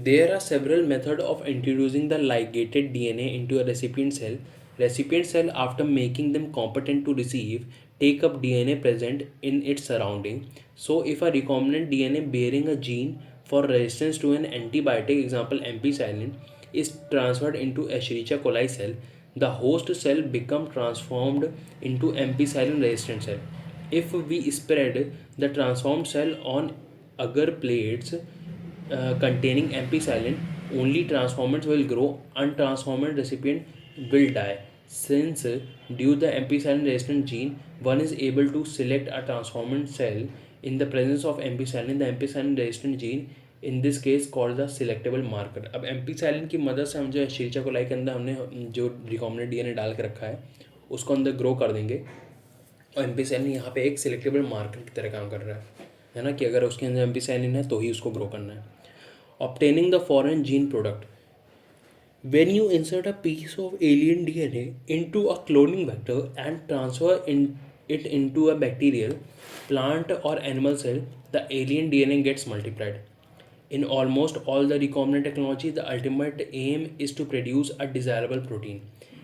There are several methods of introducing the ligated DNA into a recipient cell. Recipient cell, after making them competent to receive, take up DNA present in its surrounding. So if a recombinant DNA bearing a gene for resistance to an antibiotic, example ampicillin, is transferred into Escherichia coli cell, the host cell become transformed into ampicillin resistant cell. If we spread the transformed cell on agar plates containing ampicillin, only transformants will grow, untransformed recipient will die. Since due the ampicillin resistant gene, one is able to select a transformant cell in the presence of ampicillin. The ampicillin resistant gene in this case called the selectable marker. अब ampicillin की मदद से हम जो एशेरिचिया coli के अंदर हमने जो रिकॉम्बिनेंट डीएनए डाल के रखा है उसको अंदर ग्रो कर देंगे, और एम्पीसाइलिन यहाँ पे एक सिलेक्टेबल मार्कर की तरह काम कर रहा है ना, कि अगर उसके अंदर एम्पीसाइलिन है तो ही उसको ग्रो करना है। Obtaining the foreign gene product, when you insert a piece of alien DNA into a cloning vector and transfer it into a bacterial, plant or animal cell, the alien DNA gets multiplied. In almost all the recombinant technology, the ultimate aim is to produce a desirable protein.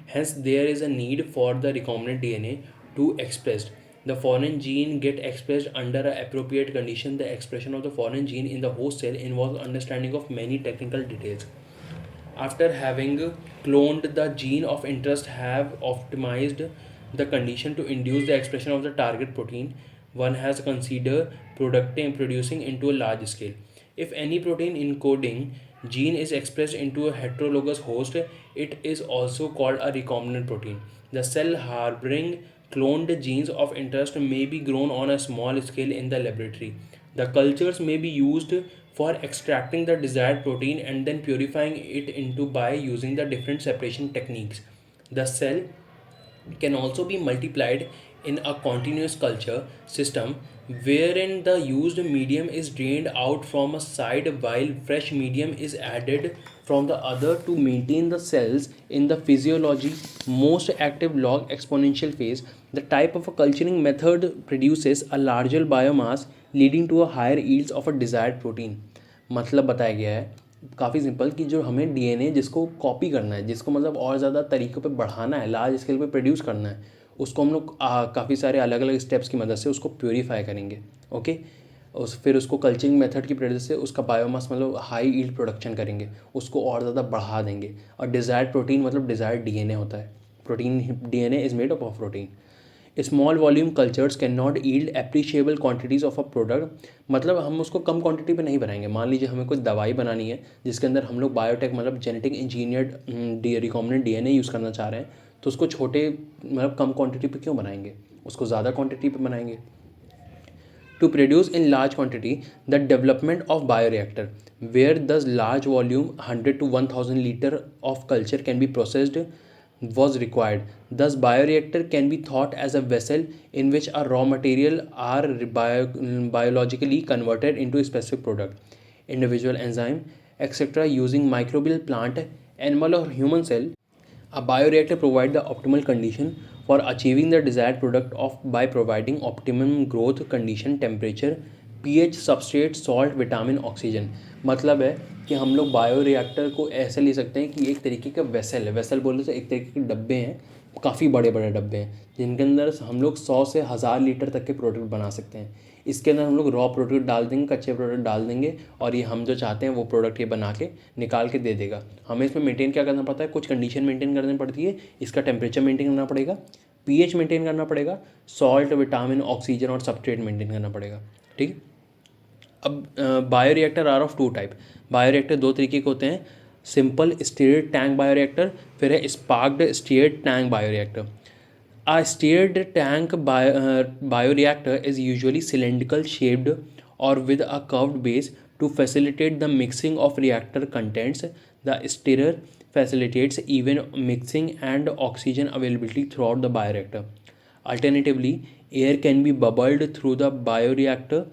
Hence, there is a need for the recombinant DNA to expressed. The foreign gene get expressed under an appropriate condition. The expression of the foreign gene in the host cell involves understanding of many technical details. After having cloned the gene of interest, have optimized the condition to induce the expression of the target protein, one has considered producing into a large scale. If any protein encoding gene is expressed into a heterologous host, it is also called a recombinant protein. The cell harboring cloned genes of interest may be grown on a small scale in the laboratory. The cultures may be used for extracting the desired protein and then purifying it into by using the different separation techniques. The cell can also be multiplied in a continuous culture system wherein the used medium is drained out from a side while fresh medium is added from the other to maintain the cells in the physiology most active log exponential phase. The type of a culturing method produces a larger biomass leading to a higher yields of a desired protein. मतलब बताया गया है काफ़ी simple कि जो हमें DNA जिसको copy करना है, जिसको मतलब और ज़्यादा तरीक़ों पे बढ़ाना है, लार्ज स्केल पे प्रोड्यूस करना है, उसको हम लोग काफ़ी सारे अलग अलग स्टेप्स की मदद से उसको प्योरीफाई करेंगे। ओके, फिर उसको कल्चरिंग मेथड की मदद से उसका बायोमास मतलब हाई यील्ड प्रोडक्शन करेंगे, उसको और ज़्यादा बढ़ा देंगे। और डिज़ायर्ड प्रोटीन मतलब डिज़ायर्ड डीएनए होता है, protein DNA is made up of protein. Small volume cultures can not yield appreciable quantities of a product, मतलब हम उसको कम क्वांटिटी पे नहीं बनाएंगे। मान लीजिए हमें कोई दवाई बनानी है जिसके अंदर हम लोग बायोटेक मतलब genetic engineered recombinant DNA use करना चाह रहे हैं, तो उसको छोटे मतलब कम क्वांटिटी पे क्यों बनाएंगे, उसको ज़्यादा क्वांटिटी पे बनाएंगे। To produce in large quantity, the development of bioreactor, where thus large volume 100 to 1000 liter of culture can be processed, was required. Thus, bioreactor can be thought as a vessel in which a raw material are biologically converted into a specific product. Individual enzyme, etc. using microbial plant, animal or human cell. A bioreactor provides the optimal condition for achieving the desired product of by providing optimum growth condition, temperature, pH, substrate, salt, vitamin, oxygen. मतलब है कि हम लोग bioreactor को ऐसे ले सकते हैं कि एक तरीके का वेसल है, वेसल बोले तो एक तरीके के डब्बे हैं, काफ़ी बड़े बड़े डब्बे हैं जिनके अंदर हम लोग 100 से 1000 लीटर तक के प्रोडक्ट बना सकते हैं। इसके अंदर हम लोग रॉ प्रोडक्ट डाल देंगे, कच्चे प्रोडक्ट डाल देंगे और ये हम जो चाहते हैं वो प्रोडक्ट ये बना के निकाल के दे देगा। हमें इसमें मेंटेन क्या करना पड़ता है, कुछ कंडीशन मेंटेन करनी पड़ती है। इसका टेम्परेचर मेंटेन करना पड़ेगा, पीएच मेंटेन करना पड़ेगा, सॉल्ट, विटामिन, ऑक्सीजन और सबस्ट्रेट मेंटेन करना पड़ेगा। ठीक है। अब bioreactor are of two type. Bioreactor दो तरीके के होते हैं, सिंपल स्टीयर्ड टैंक बायोरिएक्टर, फिर है sparked steered tank bioreactor. A stirred tank bioreactor is usually cylindrical shaped or with a curved base to facilitate the mixing of reactor contents. The stirrer facilitates even mixing and oxygen availability throughout the bioreactor. Alternatively, air can be bubbled through the bioreactor.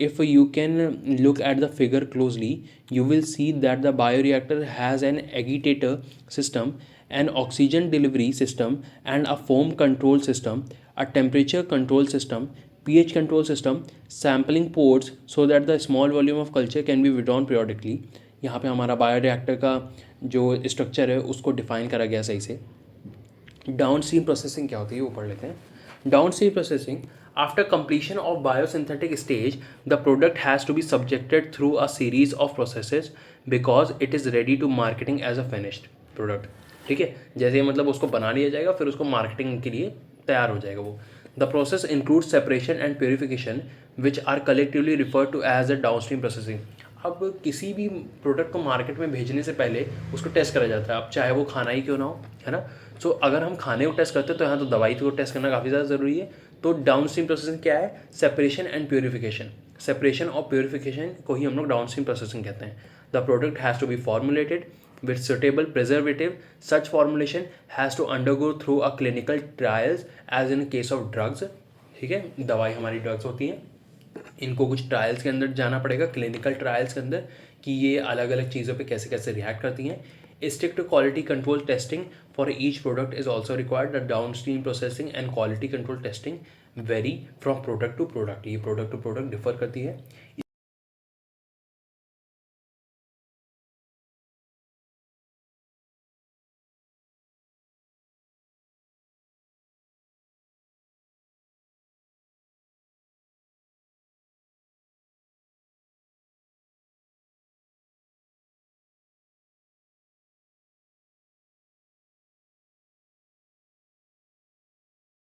If you can look at the figure closely, you will see that the bioreactor has an agitator system, an oxygen delivery system, and a foam control system, a temperature control system, pH control system, sampling ports so that the small volume of culture can be withdrawn periodically. यहाँ पे हमारा bioreactor का जो structure है उसको define करा गया सही से। डाउनस्ट्रीम प्रोसेसिंग क्या होती है वो पढ़ लेते हैं। Downstream processing, after completion of biosynthetic stage the product has to be subjected through a series of processes because it is ready to marketing as a finished product. ठीक है, जैसे मतलब उसको बना लिया जाएगा फिर उसको मार्केटिंग के लिए तैयार हो जाएगा वो। The process include separation and purification which are collectively refer to as a downstream processing. अब किसी भी प्रोडक्ट को मार्केट में भेजने से पहले उसको टेस्ट करा जाता है, अब चाहे वो खाना ही क्यों ना हो, है ना। सो अगर हम खाने को टेस्ट करते हैं तो यहाँ तो दवाई को टेस्ट करना काफ़ी ज़्यादा ज़रूरी है। तो डाउनस्ट्रीम प्रोसेसिंग क्या है, सेपरेशन एंड प्योरिफिकेशन। सेपरेशन और प्योरिफिकेशन को ही हम लोग डाउनस्ट्रीम प्रोसेसिंग कहते हैं। The product has to be formulated with suitable preservative. Such formulation has to undergo through a clinical trials as in case of drugs. ठीक है, दवाई हमारी ड्रग्स होती हैं, इनको कुछ ट्रायल्स के अंदर जाना पड़ेगा, क्लिनिकल ट्रायल्स के अंदर, कि ये अलग अलग चीज़ों पे कैसे कैसे रिएक्ट करती हैं। Strict quality control testing for each product is also required. The downstream processing and quality control testing vary from product to product. ये प्रोडक्ट टू प्रोडक्ट डिफर करती है।